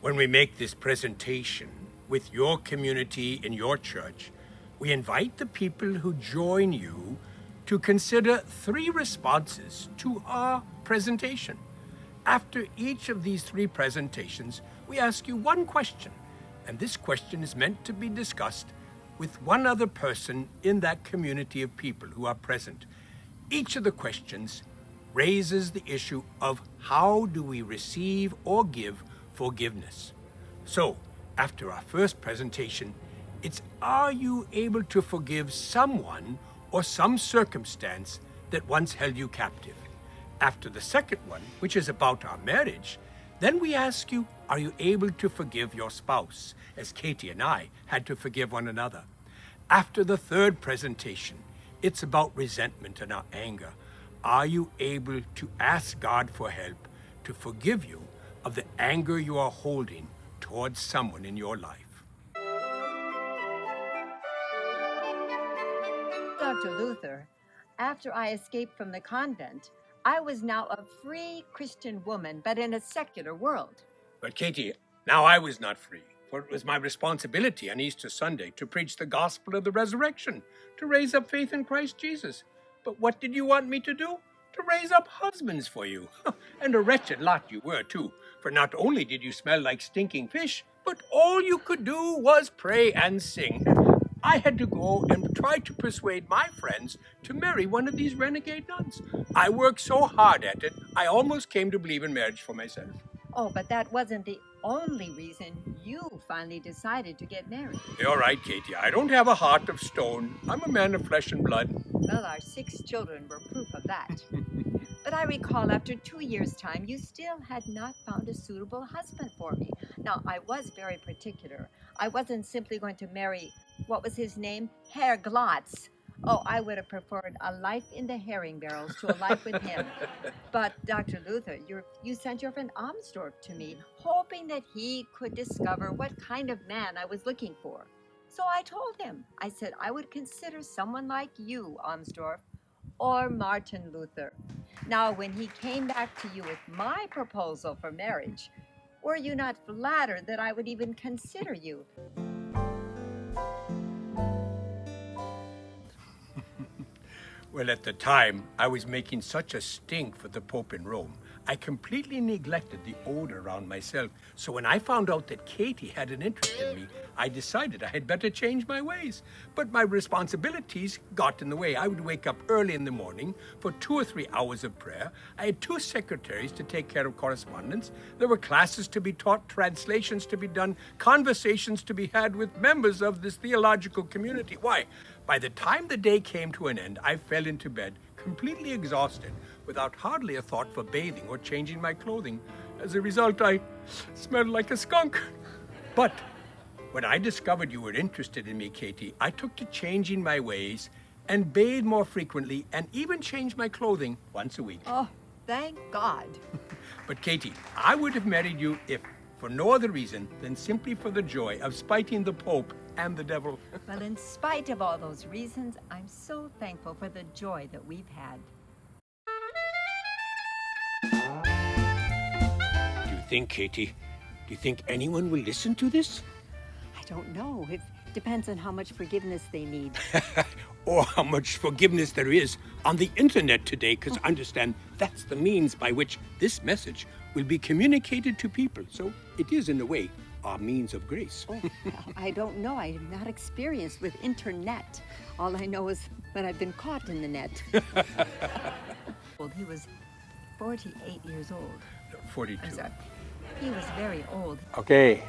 When we make this presentation with your community in your church, we invite the people who join you to consider 3 responses to our presentation. After each of these 3 presentations, we ask you one question, and this question is meant to be discussed with one other person in that community of people who are present. Each of the questions raises the issue of how do we receive or give forgiveness. So, after our first presentation, it's are you able to forgive someone or some circumstance that once held you captive? After the second one, which is about our marriage, then we ask you, are you able to forgive your spouse, as Katie and I had to forgive one another? After the third presentation, it's about resentment and our anger. Are you able to ask God for help to forgive you of the anger you are holding towards someone in your life? Dr. Luther, after I escaped from the convent, I was now a free Christian woman, but in a secular world. But Katie, now I was not free, for it was my responsibility on Easter Sunday to preach the gospel of the resurrection, to raise up faith in Christ Jesus. But what did you want me to do? To raise up husbands for you. And a wretched lot you were, too, for not only did you smell like stinking fish, but all you could do was pray and sing. I had to go and try to persuade my friends to marry one of these renegade nuns. I worked so hard at it, I almost came to believe in marriage for myself. Oh, but that wasn't the only reason you finally decided to get married. You're right, Katie. I don't have a heart of stone. I'm a man of flesh and blood. Well, our 6 children were proof of that. But I recall after 2 years' time, you still had not found a suitable husband for me. Now, I was very particular. I wasn't simply going to marry, what was his name? Herr Glotz. Oh, I would have preferred a life in the herring barrels to a life with him. But, Dr. Luther, you sent your friend Amsdorff to me, hoping that he could discover what kind of man I was looking for. So I told him, I said I would consider someone like you, Amsdorff, or Martin Luther. Now, when he came back to you with my proposal for marriage, were you not flattered that I would even consider you? Well, at the time, I was making such a stink for the Pope in Rome. I completely neglected the odor around myself. So when I found out that Katie had an interest in me, I decided I had better change my ways. But my responsibilities got in the way. I would wake up early in the morning for 2 or 3 hours of prayer. I had 2 secretaries to take care of correspondence. There were classes to be taught, translations to be done, conversations to be had with members of this theological community. Why? By the time the day came to an end, I fell into bed, completely exhausted, without hardly a thought for bathing or changing my clothing. As a result, I smelled like a skunk. But when I discovered you were interested in me, Katie, I took to changing my ways and bathed more frequently and even changed my clothing once a week. Oh, thank God. But Katie, I would have married you if for no other reason than simply for the joy of spiting the Pope and the devil. Well, in spite of all those reasons, I'm so thankful for the joy that we've had. Do you think, Katie, do you think anyone will listen to this? I don't know. It depends on how much forgiveness they need. Or how much forgiveness there is on the internet today, because understand that's the means by which this message will be communicated to people. So it is, in a way, our means of grace. Oh, I don't know. I'm not experienced with internet. All I know is that I've been caught in the net. Well, he was 48 years old. 42. I'm sorry. He was very old. Okay.